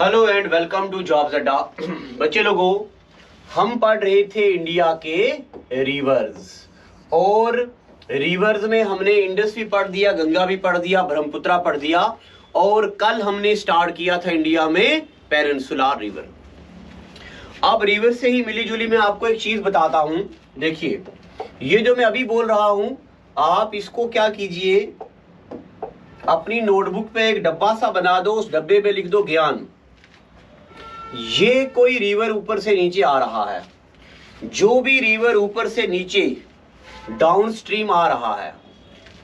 Hello and welcome to Jobs Adda. बच्चे लोगों, हम पढ़ रहे थे इंडिया के रिवर्स, और रिवर्स में हमने इंडस भी पढ़ दिया, गंगा भी पढ़ दिया, ब्रह्मपुत्रा पढ़ दिया, और कल हमने स्टार्ट किया था इंडिया में पेनिनसुलर रिवर। अब रिवर से ही मिली जुली मैं आपको एक चीज बताता हूं। देखिए, ये जो मैं अभी बोल रहा हूं, आप इसको क्या कीजिए, अपनी नोटबुक पे एक डब्बा सा बना दो, उस डब्बे पे लिख दो ज्ञान। ये कोई रिवर ऊपर से नीचे आ रहा है, जो भी रिवर ऊपर से नीचे डाउन स्ट्रीम आ रहा है,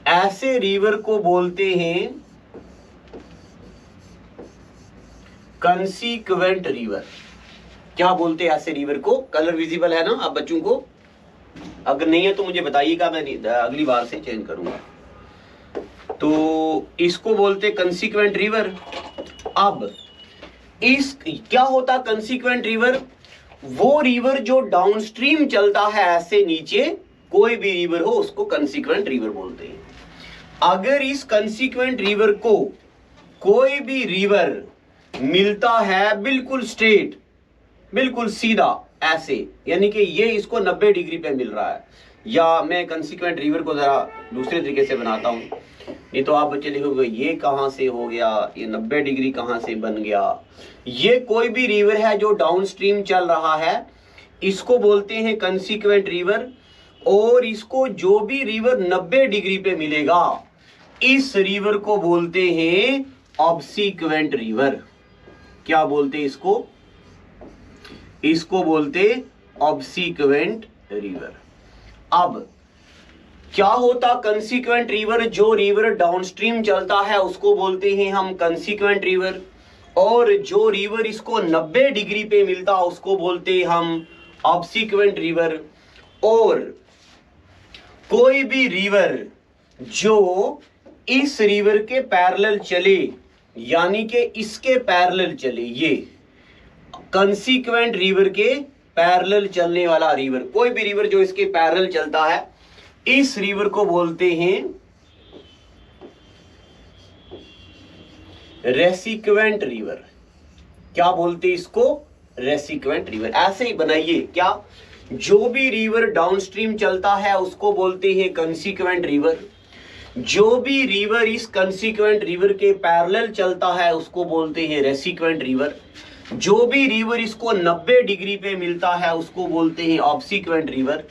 ऐसे रिवर को बोलते हैं कंसीक्वेंट रिवर। क्या बोलते हैं ऐसे रिवर को? कलर विजिबल है ना आप बच्चों को? अगर नहीं है तो मुझे बताइएगा, मैं अगली बार से चेंज करूंगा। तो इसको बोलते कंसीक्वेंट रिवर। अब इस क्या होता कंसीक्वेंट रिवर? वो रिवर जो डाउनस्ट्रीम चलता है ऐसे नीचे, कोई भी रिवर हो उसको कंसीक्वेंट रिवर बोलते हैं। अगर इस कंसीक्वेंट रिवर को कोई भी रिवर मिलता है बिल्कुल स्ट्रेट, बिल्कुल सीधा ऐसे, यानी कि ये इसको 90 डिग्री पे मिल रहा है, या मैं कंसीक्वेंट रिवर को जरा दूसरे तरीके से बनाता हूं, नहीं तो आप बच्चे लिखोगे ये कहां से हो गया, ये 90 डिग्री कहां से बन गया। ये कोई भी रिवर है जो डाउनस्ट्रीम चल रहा है, इसको बोलते हैं कंसीक्वेंट रिवर। और इसको जो भी रिवर 90 डिग्री पे मिलेगा, इस रिवर को बोलते हैं ऑब्सीक्वेंट रिवर। क्या बोलते हैं इसको? इसको बोलते ऑब्सीक्वेंट रिवर। अब क्या होता कंसीक्वेंट रिवर? जो रिवर डाउनस्ट्रीम चलता है उसको बोलते हैं हम कंसीक्वेंट रिवर, और जो रिवर इसको 90 डिग्री पे मिलता उसको बोलते हैं हम ऑब्सीक्वेंट रिवर। और कोई भी रिवर जो इस रिवर के पैरेलल चले, यानी कि इसके पैरेलल चले, ये कंसीक्वेंट रिवर के पैरेलल चलने वाला रिवर, कोई भी रिवर जो इसके पैरेलल चलता है, इस रिवर को बोलते हैं रेसिक्वेंट रिवर। क्या बोलते हैं इसको? रेसिक्वेंट रिवर। ऐसे ही बनाइए, क्या जो भी रिवर डाउनस्ट्रीम चलता है उसको बोलते हैं कंसीक्वेंट रिवर, जो भी रिवर इस कंसीक्वेंट रिवर के पैरेलल चलता है उसको बोलते हैं रेसिक्वेंट रिवर, जो भी रिवर इसको 90 डिग्री पे मिलता है उसको बोलते हैं ऑब्सीक्वेंट रिवर,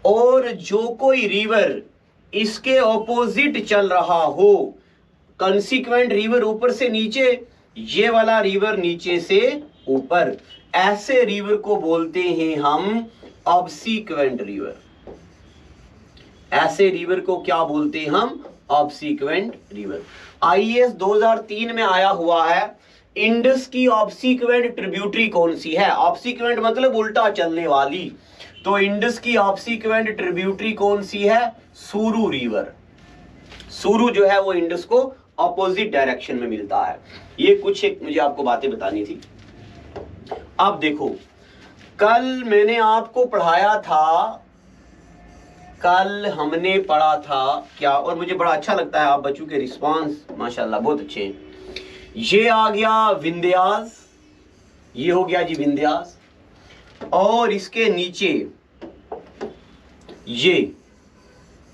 और जो कोई रिवर इसके ऑपोजिट चल रहा हो, कंसीक्वेंट रिवर ऊपर से नीचे, ये वाला रिवर नीचे से ऊपर, ऐसे रिवर को बोलते हैं हम ऑब्सीक्वेंट रिवर। ऐसे रिवर को क्या बोलते हैं हम? ऑब्सीक्वेंट रिवर। आईएएस 2003 में आया हुआ है, इंडस की ऑब्सीक्वेंट ट्रिब्यूटरी कौन सी है? ऑब्सीक्वेंट मतलब उल्टा चलने वाली, तो इंडस की ऑब्सीक्वेंट ट्रिब्यूटरी कौन सी है? सुरु रिवर। सुरु जो है वो इंडस को ऑपोजिट डायरेक्शन में मिलता है। ये कुछ एक मुझे आपको बातें बतानी थी। अब देखो, कल मैंने आपको पढ़ाया था, कल हमने पढ़ा था क्या, और मुझे बड़ा अच्छा लगता है आप बच्चों के रिस्पांस माशाल्लाह बहुत अच्छे हैं। ये आ गया विंध्यास, ये हो गया जी विंध्यास, और इसके नीचे ये,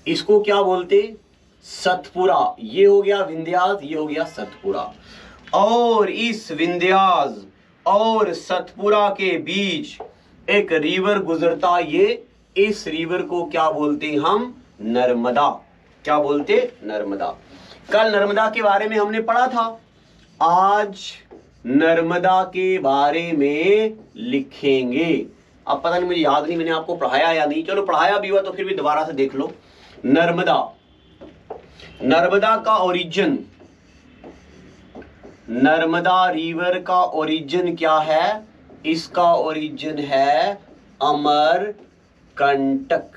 इसको क्या बोलते? सतपुरा। ये हो गया विंध्यास, ये हो गया सतपुरा, और इस विंध्यास और सतपुरा के बीच एक रिवर गुजरता, ये इस रिवर को क्या बोलते हम? नर्मदा। क्या बोलते? नर्मदा। कल नर्मदा के बारे में हमने पढ़ा था, आज नर्मदा के बारे में लिखेंगे। अब पता नहीं, मुझे याद नहीं मैंने आपको पढ़ाया या नहीं, चलो पढ़ाया भी हुआ तो फिर भी दोबारा से देख लो। नर्मदा, नर्मदा का ओरिजिन, नर्मदा रिवर का ओरिजिन क्या है? इसका ओरिजिन है अमरकंटक।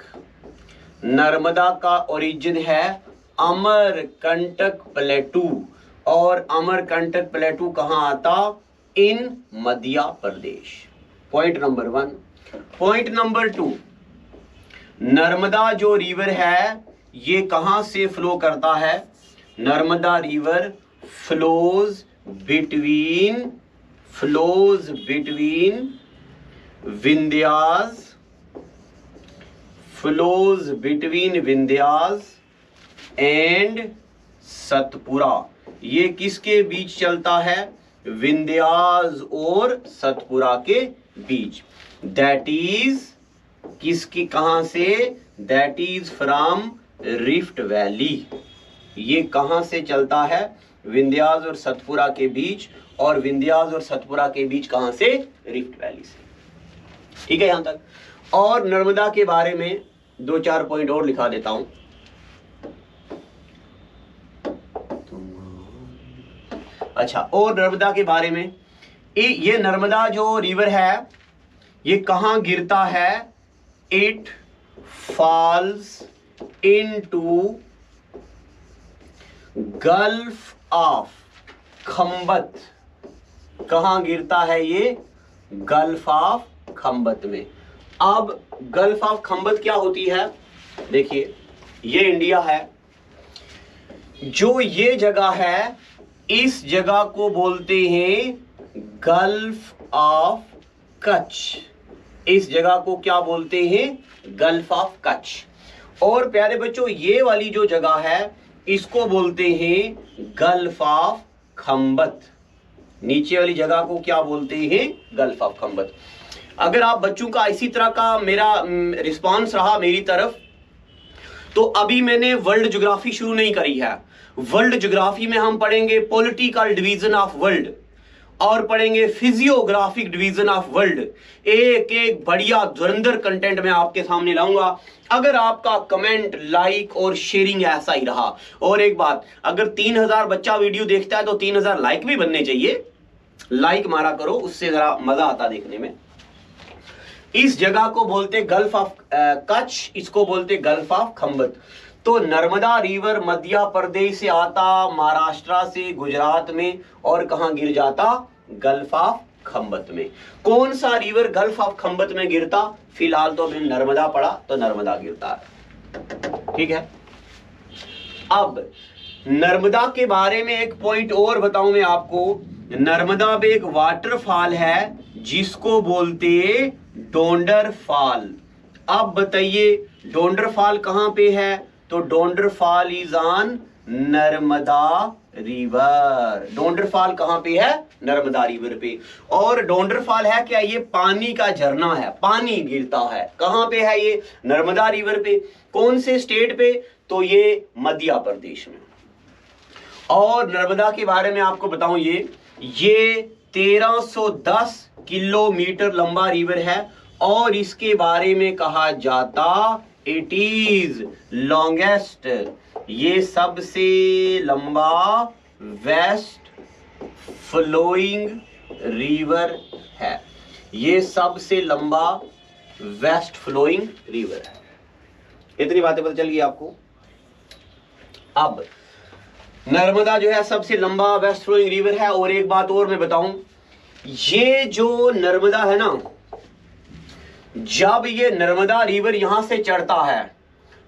नर्मदा का ओरिजिन है अमरकंटक प्लेटू, और अमरकंटक प्लेटू कहां आता? In Madhya Pradesh. Point number 1। Point number 2, Narmada जो रिवर है ये कहां से फ्लो करता है? Narmada river flows between flows between Vindhyas, flows between Vindhyas and Satpura. ये किसके बीच चलता है? विंध्यास और सतपुरा के बीच। दैट इज किसकी, कहां से? That is from rift valley. ये कहां से चलता है? विंध्यास और सतपुरा के बीच। और विंध्यास और सतपुरा के बीच कहां से? रिफ्ट वैली से। ठीक है यहां तक। और नर्मदा के बारे में 2-4 पॉइंट और लिखा देता हूं। अच्छा, और नर्मदा के बारे में, ये नर्मदा जो रिवर है ये कहां गिरता है? It falls into gulf of Khambhat. कहां गिरता है ये? गल्फ ऑफ खंबत में। अब गल्फ ऑफ खंबत क्या होती है? देखिए, ये इंडिया है। जो ये जगह है, इस जगह को बोलते हैं गल्फ ऑफ कच्छ। इस जगह को क्या बोलते हैं? Gulf of Kutch. और प्यारे बच्चों, ये वाली जो जगह है इसको बोलते हैं गल्फ ऑफ खंबत। नीचे वाली जगह को क्या बोलते हैं? Gulf of Khambhat. अगर आप बच्चों का इसी तरह का मेरा रिस्पांस रहा मेरी तरफ, तो अभी मैंने वर्ल्ड ज्योग्राफी शुरू नहीं करी है। वर्ल्ड ज्योग्राफी में हम पढ़ेंगे पॉलिटिकल डिवीजन ऑफ वर्ल्ड और पढ़ेंगे फिजियोग्राफिक डिवीजन ऑफ वर्ल्ड। एक एक बढ़िया धुरंधर कंटेंट में आपके सामने लाऊंगा, अगर आपका कमेंट, लाइक और शेयरिंग ऐसा ही रहा। और एक बात, अगर 3000 बच्चा वीडियो देखता है तो 3000 लाइक भी बनने चाहिए। लाइक मारा करो, उससे जरा मजा आता देखने में। इस जगह को बोलते गल्फ ऑफ कच्छ, इसको बोलते गल्फ ऑफ खंबत। तो नर्मदा रिवर मध्य प्रदेश से आता, महाराष्ट्र से गुजरात में, और कहां गिर जाता? गल्फ ऑफ खंबत में। कौन सा रिवर गल्फ ऑफ खंबत में गिरता? फिलहाल तो हमने नर्मदा पढ़ा, तो नर्मदा गिरता है। ठीक है। अब नर्मदा के बारे में एक पॉइंट और बताऊं मैं आपको। नर्मदा पे एक वाटरफॉल है जिसको बोलते डोंडर फॉल। अब बताइए डोंडर फॉल कहां पे है? तो Dhuandhar fall is on Narmada river. Dhuandhar fall कहां पे है? नर्मदा रिवर पे। और डोंडर फॉल है क्या? ये पानी का झरना है, पानी गिरता है। कहां पे है ये? नर्मदा रिवर पे। कौन से स्टेट पे? तो ये मध्य प्रदेश में। और नर्मदा के बारे में आपको बताऊं, ये 1310 किलोमीटर लंबा रिवर है। और इसके बारे में कहा जाता इट इज लॉन्गेस्ट, ये सबसे लंबा वेस्ट फ्लोइंग रिवर है। ये सबसे लंबा वेस्ट फ्लोइंग रिवर है। इतनी बातें पता चल गई आपको। अब नर्मदा जो है सबसे लंबा वेस्ट फ्लोइंग रिवर है। और एक बात और मैं बताऊं, ये जो नर्मदा है ना, जब ये नर्मदा रिवर यहां से चढ़ता है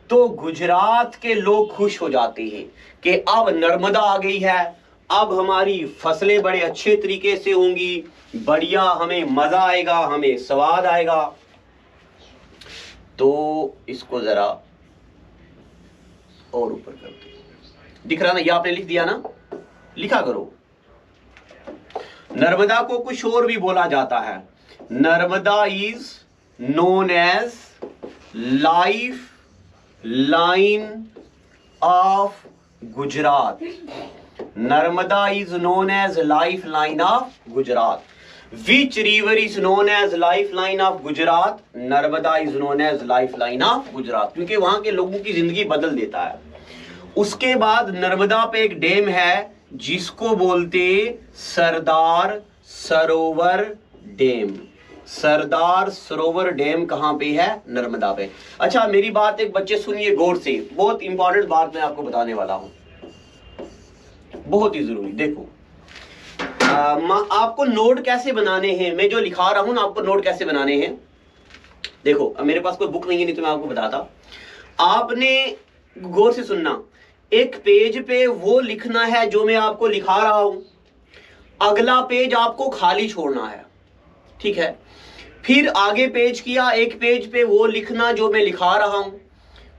तो गुजरात के लोग खुश हो जाते हैं कि अब नर्मदा आ गई है, अब हमारी फसलें बड़े अच्छे तरीके से होंगी, बढ़िया, हमें मजा आएगा, हमें स्वाद आएगा। तो इसको जरा और ऊपर करते हैं। दिख रहा ना? ये आपने लिख दिया ना, लिखा करो। नर्मदा को कुछ और भी बोला जाता है। Narmada is known as life line of Gujarat. Narmada is known as lifeline of Gujarat. Which river is known as lifeline of Gujarat? Narmada is known as lifeline of Gujarat, क्योंकि वहां के लोगों की जिंदगी बदल देता है। उसके बाद नर्मदा पे एक डैम है जिसको बोलते सरदार सरोवर डैम। सरदार सरोवर डैम कहां पे है? नर्मदा पे। अच्छा, मेरी बात एक बच्चे सुनिए गौर से, बहुत इंपॉर्टेंट बात मैं आपको बताने वाला हूं, बहुत ही जरूरी। देखो, आपको नोट कैसे बनाने हैं, मैं जो लिखा रहा हूं ना, आपको नोट कैसे बनाने हैं। देखो, अब मेरे पास कोई बुक नहीं है, नहीं तो मैं आपको बताता। आपने गौर से सुनना, एक पेज पे वो लिखना है जो मैं आपको लिखा रहा हूं। अगला पेज आपको खाली छोड़ना है, ठीक है। फिर आगे पेज किया, एक पेज पे वो लिखना जो मैं लिखा रहा हूं,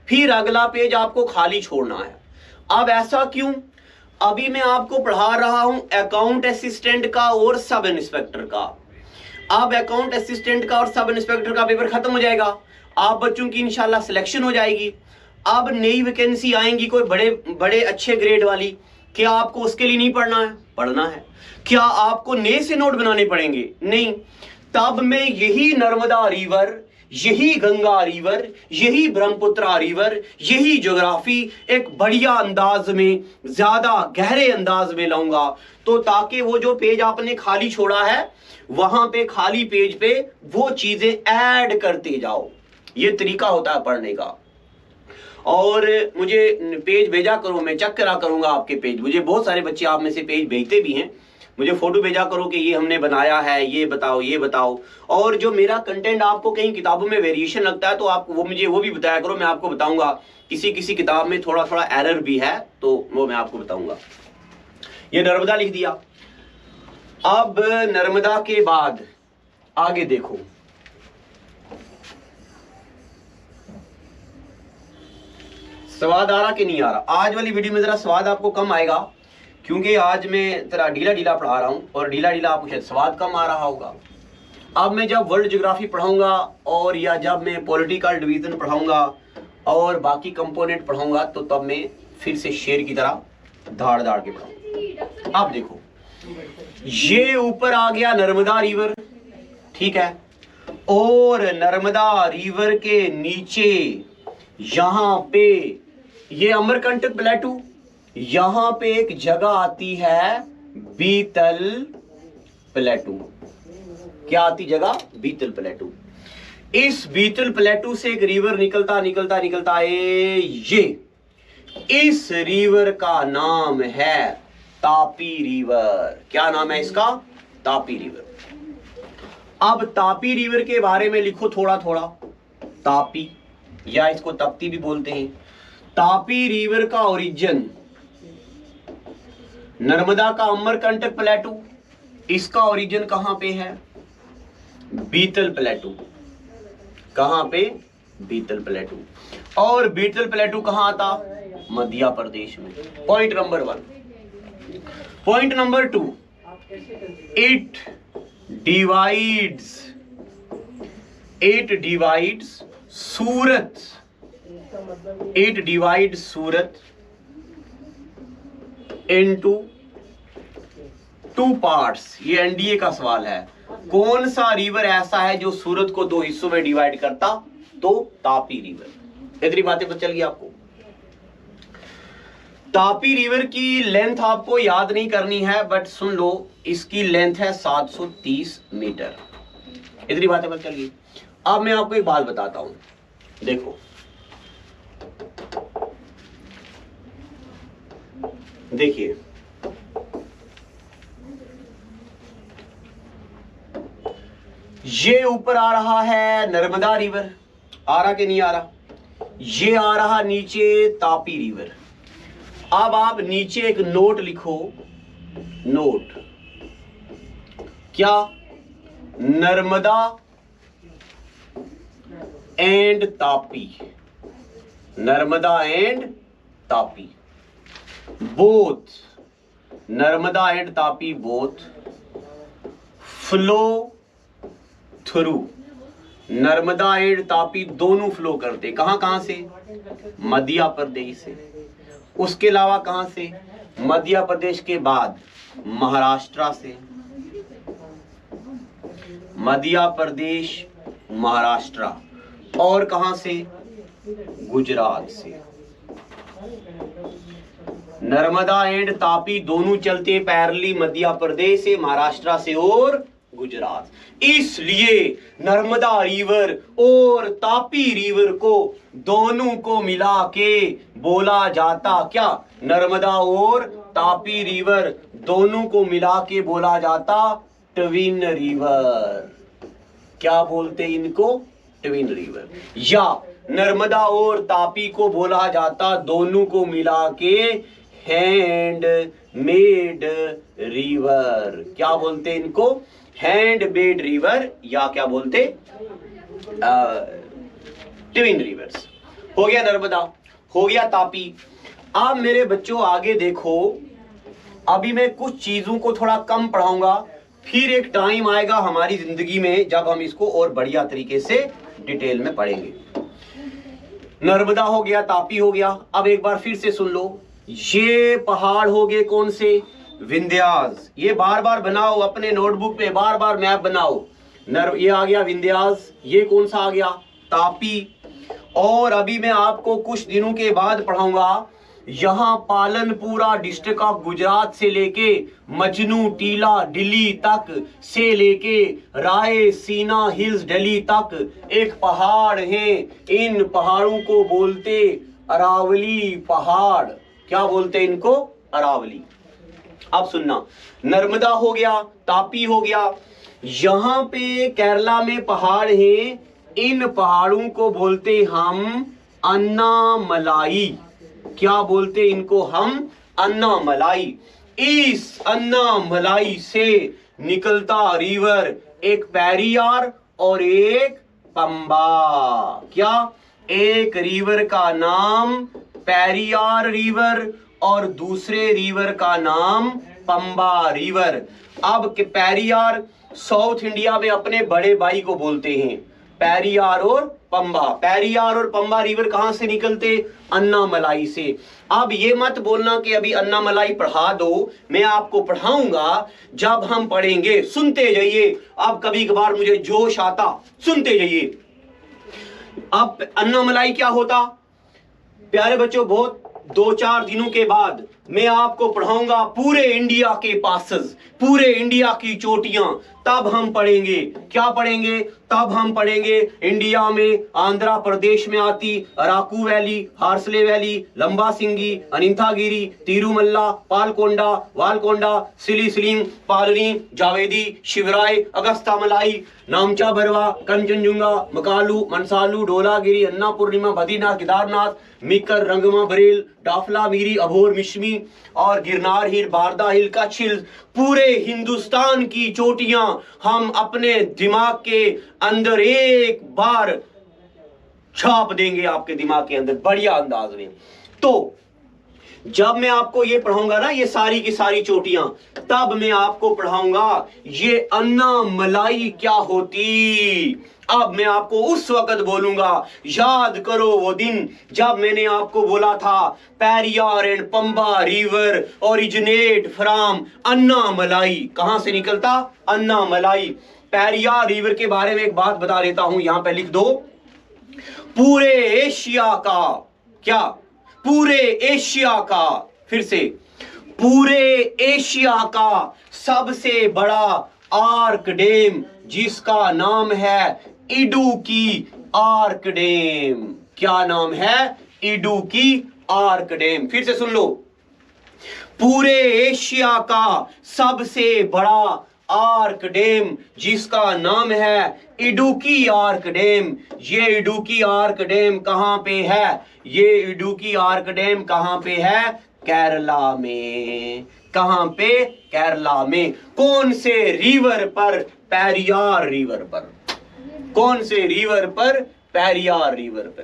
फिर अगला पेज आपको खाली छोड़ना है। अब ऐसा क्यों? अभी मैं आपको पढ़ा रहा हूं अकाउंट असिस्टेंट का और सब इंस्पेक्टर का। अब अकाउंट असिस्टेंट का और सब इंस्पेक्टर का पेपर खत्म हो जाएगा, आप बच्चों की इंशाल्लाह सिलेक्शन हो जाएगी। अब नई वैकेंसी आएंगी कोई बड़े बड़े अच्छे ग्रेड वाली, क्या आपको उसके लिए नहीं पढ़ना है? पढ़ना है। क्या आपको नए से नोट बनाने पड़ेंगे? नहीं। तब मैं यही नर्मदा रिवर, यही गंगा रिवर, यही ब्रह्मपुत्रा रिवर, यही ज्योग्राफी एक बढ़िया अंदाज में, ज्यादा गहरे अंदाज में लाऊंगा, तो ताकि वो जो पेज आपने खाली छोड़ा है वहां पे खाली पेज पे वो चीजें ऐड करते जाओ। ये तरीका होता है पढ़ने का। और मुझे पेज भेजा करो, मैं चेक करा करूंगा आपके पेज। मुझे बहुत सारे बच्चे आप में से पेज भेजते भी हैं, मुझे फोटो भेजा करो कि ये हमने बनाया है, ये बताओ ये बताओ। और जो मेरा कंटेंट आपको कहीं किताबों में वेरिएशन लगता है तो आप वो मुझे वो भी बताया करो, मैं आपको बताऊंगा। किसी किसी किताब में थोड़ा थोड़ा एरर भी है तो वो मैं आपको बताऊंगा। ये नर्मदा लिख दिया। अब नर्मदा के बाद आगे देखो, स्वाद आ रहा कि नहीं आ रहा? आज वाली वीडियो में जरा स्वाद आपको कम आएगा क्योंकि आज मैं जरा ढीला ढीला पढ़ा रहा हूं और ढीला ढीला आपको शायद स्वाद कम आ रहा होगा। अब मैं जब वर्ल्ड ज्योग्राफी पढ़ाऊंगा और या जब मैं पॉलिटिकल डिवीजन पढ़ाऊंगा और बाकी कंपोनेंट पढ़ाऊंगा तो तब मैं फिर से शेर की तरह धाड़ धाड़ के पढ़ाऊंगा। अब देखो, ये ऊपर आ गया नर्मदा रिवर, ठीक है। और नर्मदा रिवर के नीचे यहां पे ये अमरकंटक प्लेटू, यहां पे एक जगह आती है बीतल प्लेटू। क्या आती जगह? बीतल प्लेटू। इस बीतल प्लेटू से एक रिवर निकलता निकलता निकलता ये इस रिवर का नाम है तापी रिवर। क्या नाम है इसका? तापी रिवर। अब तापी रिवर के बारे में लिखो थोड़ा थोड़ा। तापी या इसको तप्ती भी बोलते हैं। तापी रिवर का ओरिजिन नर्मदा का अमरकंटक प्लेटू, इसका ओरिजिन कहां पे है? बीतल प्लेटू। कहां पे? बीतल प्लेटू। और बीतल प्लेटू कहां आता? मध्य प्रदेश में। Point number 1। Point number 2, it divides Surat. It divides Surat into 2 parts. ये एनडीए का सवाल है। कौन सा रिवर ऐसा है जो सूरत को 2 हिस्सों में डिवाइड करता? तो तापी रिवर। इतनी बातें पता चल गई आपको। तापी रिवर की लेंथ आपको याद नहीं करनी है, बट सुन लो, इसकी लेंथ है 730 मीटर। इतनी बातें पता चल गई। अब मैं आपको एक बात बताता हूं, देखो देखिए, ये ऊपर आ रहा है नर्मदा रिवर, आ रहा कि नहीं आ रहा? ये आ रहा नीचे तापी रिवर। अब आप नीचे एक नोट लिखो। नोट क्या? Narmada and Tapi. Narmada and Tapi both, Narmada and Tapi both flow through. Narmada and Tapi दोनों फ्लो करते। कहां कहां से? मध्य प्रदेश से। उसके अलावा कहां से? मध्य प्रदेश के बाद महाराष्ट्र से। मध्य प्रदेश, महाराष्ट्र। और कहां से? गुजरात से। नर्मदा एंड तापी दोनों चलते पैरेलली मध्य प्रदेश से, महाराष्ट्र से और गुजरात। इसलिए नर्मदा रिवर और तापी रिवर को दोनों को मिला के बोला जाता क्या? नर्मदा और तापी रिवर दोनों को मिला के बोला जाता ट्विन रिवर। क्या बोलते इनको? Twin river. या नर्मदा और तापी को बोला जाता दोनों को मिला के हैंड मेड रिवर। क्या बोलते हैं इनको? हैंड मेड रिवर, या क्या बोलते ट्विन रिवर्स। हो गया नर्मदा, हो गया तापी। अब मेरे बच्चों आगे देखो, अभी मैं कुछ चीजों को थोड़ा कम पढ़ाऊंगा, फिर एक टाइम आएगा हमारी जिंदगी में जब हम इसको और बढ़िया तरीके से डिटेल में पढ़ेंगे। नर्मदा हो गया, तापी हो गया। अब एक बार फिर से सुन लो, ये पहाड़ हो गए कौन से? विंध्यास। ये बार बार बनाओ अपने नोटबुक पे, बार बार मैप बनाओ। ये आ गया विंध्यास। ये कौन सा आ गया? तापी। और अभी मैं आपको कुछ दिनों के बाद पढ़ाऊंगा, यहां पालनपुरा डिस्ट्रिक्ट ऑफ गुजरात से लेके मजनू टीला दिल्ली तक से लेके रायसीना हिल्स दिल्ली तक एक पहाड़ है। इन पहाड़ों को बोलते अरावली पहाड़। क्या बोलते हैं इनको? अरावली। अब सुनना, नर्मदा हो गया, तापी हो गया। यहां पे केरला में पहाड़ है, इन पहाड़ों को बोलते हम अन्नामलाई। क्या बोलते इनको हम? अन्नामलाई। इस अन्नामलाई से निकलता रिवर एक पेरियार और एक पंबा। क्या? एक रिवर का नाम पेरियार रिवर और दूसरे रिवर का नाम पंबा रिवर। अब के पेरियार साउथ इंडिया में अपने बड़े भाई को बोलते हैं, पेरियार और पंबा। पेरियार और पंबा रिवर कहां से निकलते? अन्नामलाई से। अब ये मत बोलना कि अभी अन्नामलाई पढ़ा दो, मैं आपको पढ़ाऊंगा जब हम पढ़ेंगे। सुनते जाइए, अब कभी कभार मुझे जोश आता, सुनते जाइए। अब अन्नामलाई क्या होता? प्यारे बच्चों, बहुत 2-4 दिनों के बाद मैं आपको पढ़ाऊंगा पूरे इंडिया के पासेस, पूरे इंडिया की चोटियां। तब हम पढ़ेंगे, क्या पढ़ेंगे? तब हम पढ़ेंगे इंडिया में आंध्र प्रदेश में आती अराकू वैली, हार्सले वैली, लंबा सिंगी, अनिंथागिरी, तिरुमल्ला, पालकोंडा, वालकोंडा, सिलीसिलिम, पालनी, जावेदी, शिवराय, अगस्तामलाई, नामचा भरवा, कंचनजुंगा, मकालू, मनसालू, डोलागिरी, अन्नापूर्णिमा, बद्रीनाथ, केदारनाथ, मिकर, रंगमा, बरेल, डाफला, मीरी, अभोर, मिश्मी और गिरनार हिल, बारदा हिल, कच्छ हिल, पूरे हिंदुस्तान की चोटियां हम अपने दिमाग के अंदर एक बार छाप देंगे, आपके दिमाग के अंदर बढ़िया अंदाज में। तो जब मैं आपको ये पढ़ाऊंगा ना, ये सारी की सारी चोटियां, तब मैं आपको पढ़ाऊंगा ये अन्नामलाई क्या होती। अब मैं आपको उस वक्त बोलूंगा, याद करो वो दिन जब मैंने आपको बोला था Periyar and Pamba river originate from Annamalai. कहां से निकलता? अन्नामलाई। पेरियार रिवर के बारे में एक बात बता देता हूं, यहां पे लिख दो। पूरे एशिया का, क्या? पूरे एशिया का, फिर से, पूरे एशिया का सबसे बड़ा आर्क डैम जिसका नाम है इडुक्की आर्क डैम। क्या नाम है? Idukki arc dam. फिर से सुन लो, पूरे एशिया का सबसे बड़ा आर्क डैम जिसका नाम है इडुक्की आर्क डैम। ये इडुक्की आर्क डैम कहां पे है? ये इडुक्की आर्क डैम कहां पे है? केरला में। कहां पे? केरला में। कौन से रिवर पर? पेरियार रिवर पर। कौन से रिवर पर? पेरियार रिवर पर।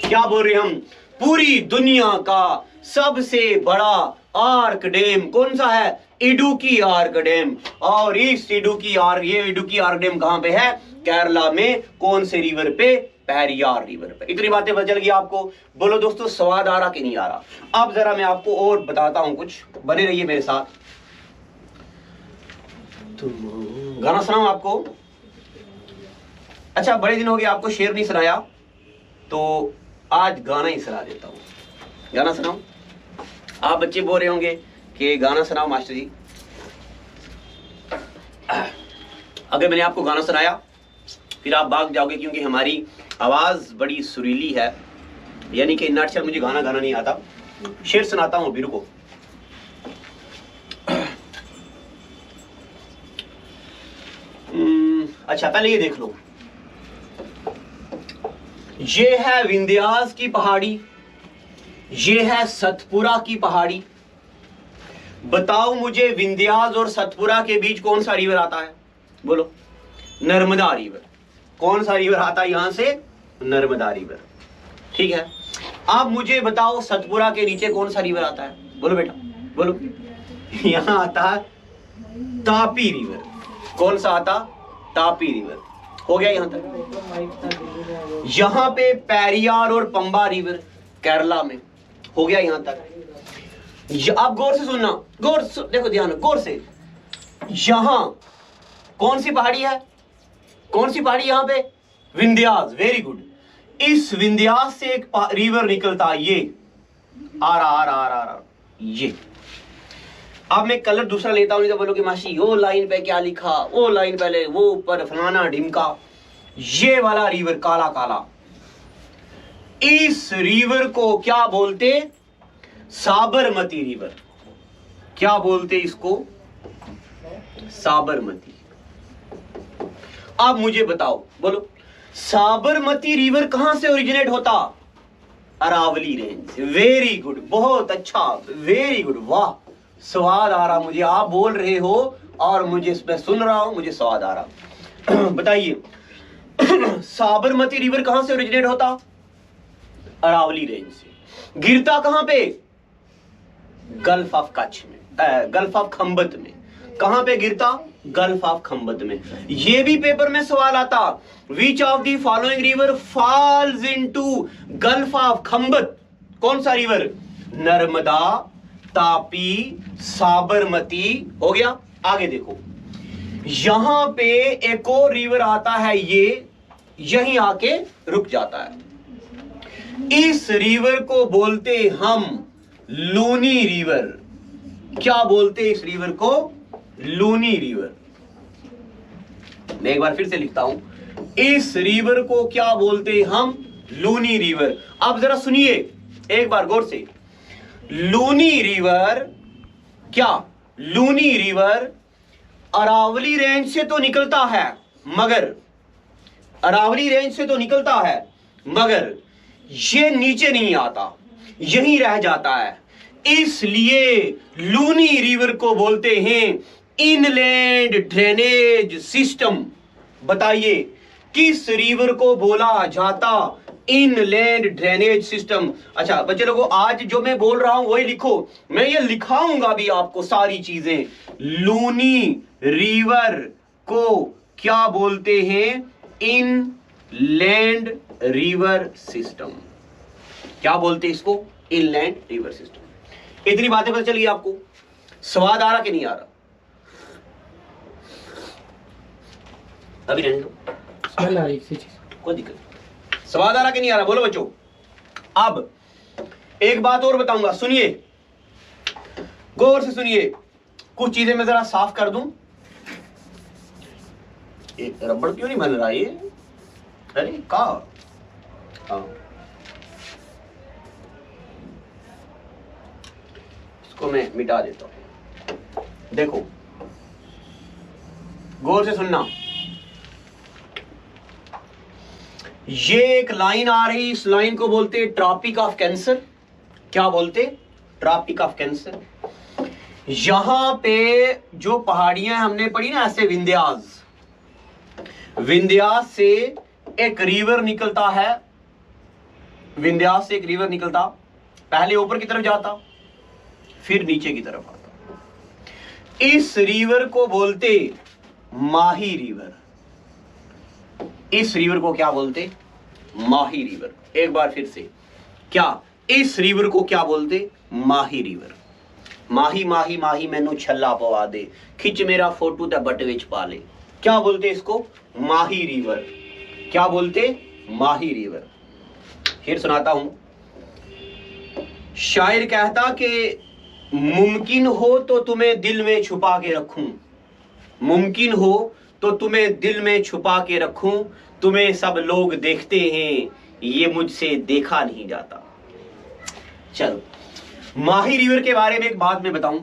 क्या बोल रहे हम? पूरी दुनिया का सबसे बड़ा आर्क डैम कौन सा है? Idukki arc dam. और इस इडुक्की आर्क डैम कहां पे है? केरला में। कौन से रिवर पे? पेरियार रिवर पे। इतनी बातें पता चल गई आपको। बोलो दोस्तों, स्वाद आ रहा कि नहीं आ रहा? अब जरा मैं आपको और बताता हूं कुछ, बने रहिए मेरे साथ। तो गाना सुनाऊं आपको? अच्छा, बड़े दिन हो गए आपको शेर नहीं सुनाया, तो आज गाना ही सुना देता हूं। गाना सुनाऊं? आप बच्चे बोल रहे होंगे कि गाना सुनाओ मास्टर जी। अगर मैंने आपको गाना सुनाया फिर आप भाग जाओगे, क्योंकि हमारी आवाज बड़ी सुरीली है, यानी कि इतना अच्छा मुझे गाना गाना नहीं आता। शेर सुनाता हूं, बिरु को। अच्छा, पहले ये देख लो, ये है विंध्यास की पहाड़ी, ये है सतपुरा की पहाड़ी, बताओ मुझे विंध्यास और सतपुरा के बीच कौन सा रिवर आता है? बोलो। नर्मदा रिवर। कौन सा रिवर आता है यहां से? नर्मदा रिवर। ठीक है, अब मुझे बताओ सतपुरा के नीचे कौन सा रिवर आता है? बोलो बेटा, बोलो। यहां आता है तापी रिवर। कौन सा आता? तापी रिवर। हो गया यहां तक। यहां पे पेरियार और पंबा रिवर केरला में। हो गया यहां तक। आप गौर से सुनना, गौर से देखो, ध्यान गौर से। यहां कौन सी पहाड़ी है? कौन सी पहाड़ी यहां पे? विंध्यास। Very good. इस विंध्यास से एक रिवर निकलता है, ये आ रहा ये। अब मैं कलर दूसरा लेता हूं, नहीं तो बोलोगे मासी वो लाइन पे क्या लिखा, वो लाइन पहले वो ऊपर फलाना ढिमका। ये वाला रिवर काला काला, इस रिवर को क्या बोलते? साबरमती रिवर। क्या बोलते इसको? साबरमती। अब मुझे बताओ, बोलो, साबरमती रिवर कहां से ओरिजिनेट होता? अरावली रेंज से। वेरी गुड, बहुत अच्छा, वेरी गुड, वाह, स्वाद आ रहा मुझे। आप बोल रहे हो और मुझे मैं सुन रहा हूं, मुझे स्वाद आ रहा। बताइए साबरमती रिवर कहां से ओरिजिनेट होता? अरावली रेंज से। गिरता कहां पे? गल्फ ऑफ कच्छ में, गल्फ ऑफ खंबत में। कहां पे गिरता? गल्फ ऑफ खंबत में। ये भी पेपर में सवाल आता, which of the following river falls into gulf of Khambhat? कौन सा रिवर? नर्मदा, तापी, साबरमती। हो गया। आगे देखो, यहां पे एक और रिवर आता है, ये यहीं आके रुक जाता है। इस रिवर को बोलते हम लूनी रिवर। क्या बोलते इस रिवर को? लूनी रिवर। मैं एक बार फिर से लिखता हूं, इस रिवर को क्या बोलते हम? लूनी रिवर। अब जरा सुनिए एक बार गौर से। लूनी रिवर क्या? लूनी रिवर अरावली रेंज से तो निकलता है, मगर अरावली रेंज से तो निकलता है, मगर ये नीचे नहीं आता, यहीं रह जाता है। इसलिए लूनी रिवर को बोलते हैं इनलैंड ड्रेनेज सिस्टम। बताइए किस रिवर को बोला जाता? Inland drainage system. अच्छा बच्चे लोगों, आज जो मैं बोल रहा हूं वही लिखो, मैं ये लिखाऊंगा भी आपको सारी चीजें। लूनी रिवर को क्या बोलते हैं? Inland river system. क्या बोलते हैं इसको? Inland river system. इतनी बातें पता चली आपको? स्वाद आ रहा कि नहीं आ रहा? अभी रहने दो, स्मेल आ रही है, कोई दिक्कत नहीं। स्वाद आ रहा कि नहीं आ रहा? बोलो बच्चों। अब एक बात और बताऊंगा, सुनिए, गौर से सुनिए। कुछ चीजें मैं जरा साफ कर दूं। एक रबड़ क्यों नहीं बन रहा ये? अरे कहा? इसको मैं मिटा देता हूं। देखो गौर से सुनना, ये एक लाइन आ रही, इस लाइन को बोलते ट्रॉपिक ऑफ कैंसर। क्या बोलते? Tropic of Cancer. यहां पे जो पहाड़ियां हमने पढ़ी ना, ऐसे विंध्यास, विंध्यास से एक रिवर निकलता है, विंध्यास से एक रिवर निकलता, पहले ऊपर की तरफ जाता, फिर नीचे की तरफ आता। इस रिवर को बोलते माही रिवर। इस रिवर को क्या बोलते? माही रिवर। एक बार फिर से, क्या इस रिवर को क्या बोलते? माही रिवर। माही माही माही मैनू छल्ला पवा दे, खिंच मेरा फोटो ते बट विच पा ले। क्या बोलते इसको? माही रिवर। क्या बोलते? माही रिवर। फिर सुनाता हूं। शायर कहता कि मुमकिन हो तो तुम्हें दिल में छुपा के रखूं, मुमकिन हो तो तुम्हें दिल में छुपा के रखूं, तुम्हें सब लोग देखते हैं, ये मुझसे देखा नहीं जाता। चलो, माही रिवर के बारे में एक बात मैं बताऊं।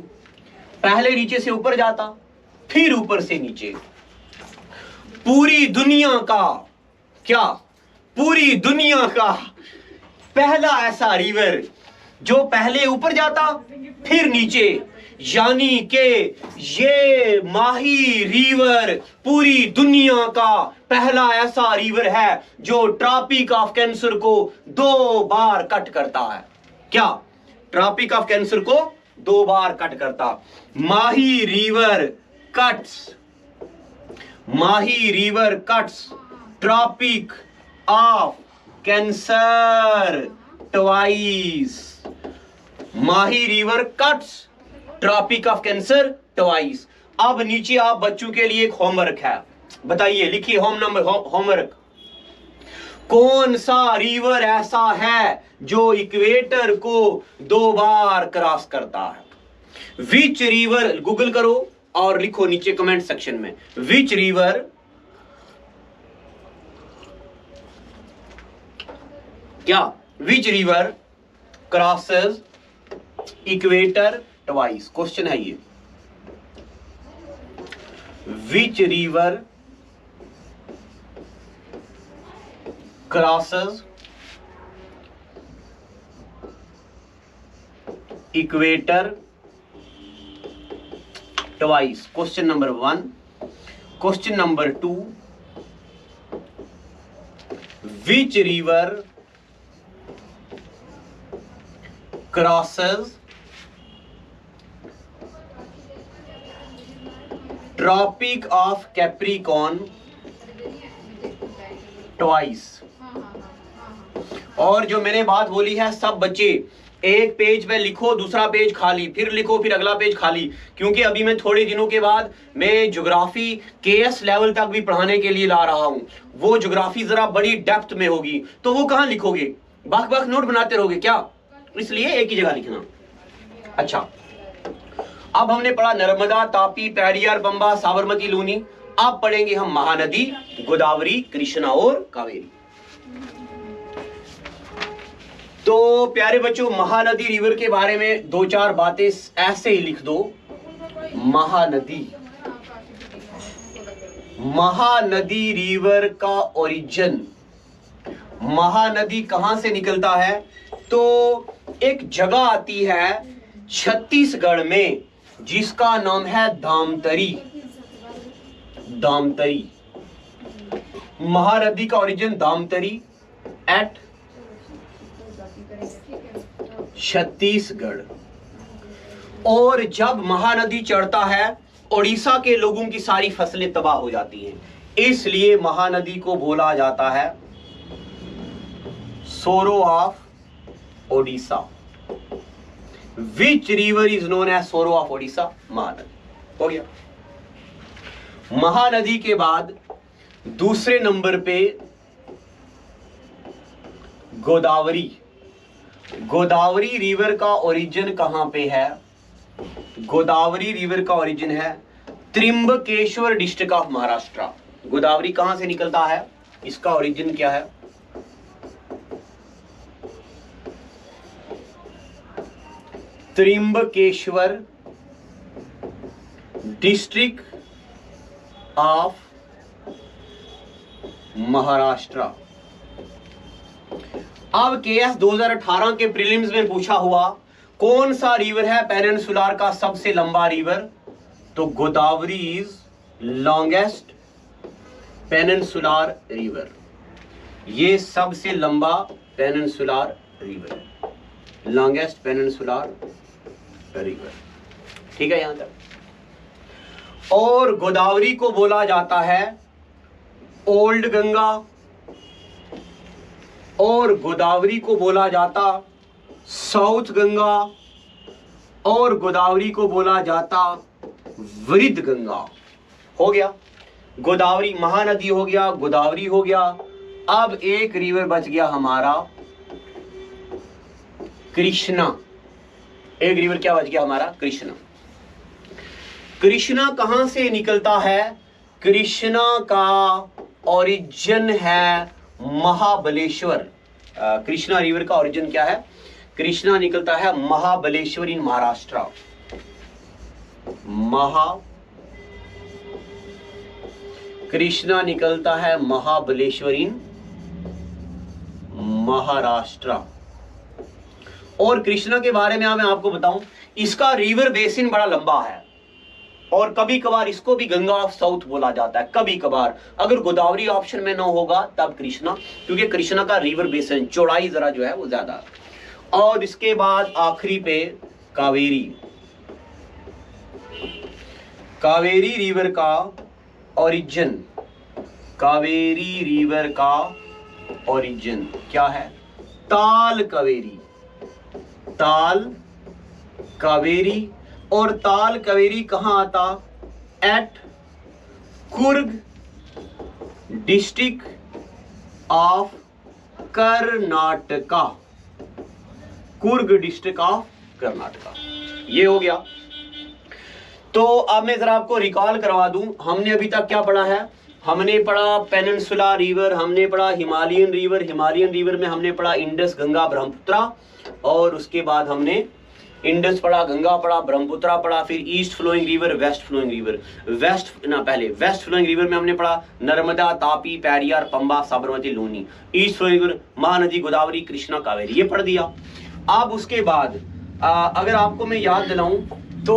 पहले नीचे से ऊपर जाता, फिर ऊपर से नीचे। पूरी दुनिया का, क्या पूरी दुनिया का पहला ऐसा रिवर जो पहले ऊपर जाता फिर नीचे, यानी कि ये माही रिवर पूरी दुनिया का पहला ऐसा रिवर है जो ट्रॉपिक ऑफ कैंसर को 2 बार कट करता है। क्या? ट्रॉपिक ऑफ कैंसर को 2 बार कट करता। Mahi river cuts tropic of Cancer twice. Mahi river cuts tropic of Cancer twice. अब नीचे आप बच्चों के लिए एक होमवर्क है, बताइए, लिखिए होमवर्क। कौन सा रिवर ऐसा है जो इक्वेटर को 2 बार क्रॉस करता है? विच रिवर, गूगल करो और लिखो नीचे कमेंट सेक्शन में, which river crosses equator twice. Question है ये, which river crosses equator twice. Question number 1। Question number 2, which river crosses Tropic of Capricorn twice. और जो मैंने बात बोली है, सब बच्चे एक पेज पे लिखो, दूसरा पेज खाली, फिर लिखो, फिर अगला पेज खाली, क्योंकि अभी मैं थोड़े दिनों के बाद मैं ज्योग्राफी केएस लेवल तक भी पढ़ाने के लिए ला रहा हूं। वो ज्योग्राफी जरा बड़ी डेप्थ में होगी, तो वो कहां लिखोगे? बाक नोट बनाते रहोगे क्या? इसलिए एक ही जगह लिखना। अच्छा, अब हमने पढ़ा नर्मदा, तापी, पेरियार, पंबा, साबरमती, लूनी। अब पढ़ेंगे हम महानदी, गोदावरी, कृष्णा और कावेरी। तो प्यारे बच्चों, महानदी रिवर के बारे में 2-4 बातें ऐसे ही लिख दो। महानदी रिवर का ओरिजिन, महानदी कहां से निकलता है? तो एक जगह आती है छत्तीसगढ़ में जिसका नाम है धामतरी। महानदी का ओरिजिन धामतरी एट छत्तीसगढ़। और जब महानदी चढ़ता है, ओडिशा के लोगों की सारी फसलें तबाह हो जाती हैं, इसलिए महानदी को बोला जाता है sorrow of Odisha. Which river is known as sorrow of Odisha? Mahanadi. हो गया। महानदी के बाद दूसरे नंबर पे गोदावरी। गोदावरी रिवर का ओरिजिन कहां पे है? गोदावरी रिवर का ओरिजिन है त्रिंबकेश्वर डिस्ट्रिक्ट ऑफ महाराष्ट्र। गोदावरी कहां से निकलता है? इसका ओरिजिन क्या है? Trimbakeshwar district of Maharashtra. अब केएस 2018 के प्रीलिम्स में पूछा हुआ कौन सा रिवर है पेनिनसुलर का सबसे लंबा रिवर? तो Godavari is longest peninsular river. ये सबसे लंबा पेनिनसुलर रिवर है, लॉन्गेस्ट पेनिनसुलर रिवर। ठीक है यहां तक। और गोदावरी को बोला जाता है ओल्ड गंगा, और गोदावरी को बोला जाता साउथ गंगा, और गोदावरी को बोला जाता वृद्ध गंगा। हो गया, गोदावरी महानदी हो गया, गोदावरी हो गया। अब एक रिवर बच गया हमारा कृष्णा। एक रिवर क्या बच गया हमारा? कृष्णा। कृष्णा कहां से निकलता है? कृष्णा का ओरिजिन है महाबलेश्वर। कृष्णा रिवर का ओरिजिन क्या है? कृष्णा निकलता है महाबलेश्वर इन महाराष्ट्र। कृष्णा निकलता है महाबलेश्वर इन महाराष्ट्र। और कृष्णा के बारे में मैं आपको बताऊं, इसका रिवर बेसिन बड़ा लंबा है और कभी कभार इसको भी गंगा ऑफ साउथ बोला जाता है, कभी कभार। अगर गोदावरी ऑप्शन में ना होगा तब कृष्णा, क्योंकि कृष्णा का रिवर बेसिन चौड़ाई जरा जो है वो ज्यादा है। और इसके बाद आखिरी पे कावेरी। कावेरी रिवर का ओरिजिन, कावेरी रिवर का ओरिजिन क्या है? ताल कावेरी, ताल कावेरी। और ताल कावेरी कहां आता? At Coorg district of Karnataka, Coorg district of Karnataka. ये हो गया। तो अब मैं जरा आपको रिकॉल करवा दूं, हमने अभी तक क्या पढ़ा है? हमने पढ़ा पेनिनसुला रिवर, हमने पढ़ा हिमालयन रिवर, हिमालयन रिवर में हमने पढ़ा इंडस, गंगा, ब्रह्मपुत्रा, और उसके बाद हमने इंडस पढ़ा, गंगा पढ़ा, ब्रह्मपुत्रा पढ़ा, फिर east flowing river, west flowing river. पहले वेस्ट फ्लोइंग रिवर में हमने पढ़ा Narmada, Tapi, Periyar, Pamba, Sabarmati, Luni. East flowing river Mahanadi, Godavari, Krishna, Kaveri, ये पढ़ दिया। अब उसके बाद अगर आपको मैं याद दिलाऊं तो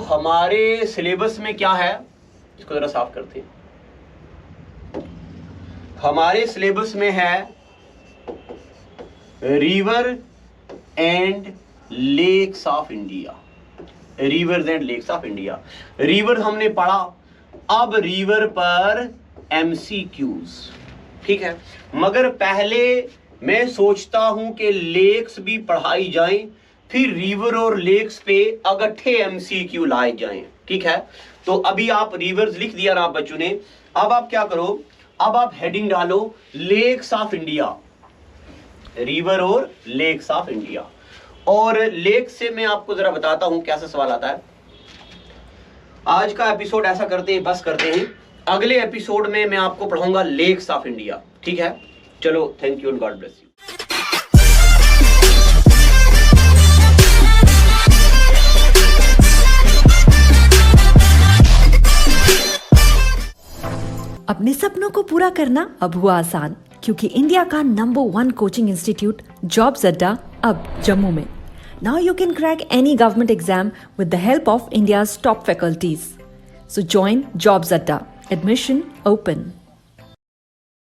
हमारे सिलेबस में क्या है, इसको जरा साफ करते हैं। हमारे सिलेबस में है river and lakes of India, rivers and lakes of India. River हमने पढ़ा, अब रिवर पर एमसीक्यूज, ठीक है। मगर पहले मैं सोचता हूं कि लेक्स भी पढ़ाई जाएं, फिर रिवर और लेक्स पे अगट्ठे एमसीक्यू लाए जाएं, ठीक है। तो अभी आप रिवर्स लिख दिया ना आप बच्चों ने। अब आप क्या करो, अब आप हेडिंग डालो लेक्स ऑफ इंडिया, रिवर और लेक्स ऑफ इंडिया। और लेक से मैं आपको जरा बताता हूं कैसा सवाल आता है। आज का एपिसोड ऐसा करते हैं, बस करते हैं, अगले एपिसोड में मैं आपको पढ़ाऊंगा लेक्स ऑफ इंडिया, ठीक है। चलो, thank you and God bless you. अपने सपनों को पूरा करना अब हुआ आसान, क्योंकि इंडिया का नंबर 1 कोचिंग इंस्टीट्यूट जॉब्स अड्डा अब जम्मू में। Now you can crack any government exam with the help of India's top faculties. So join Jobs Adda. Admission open.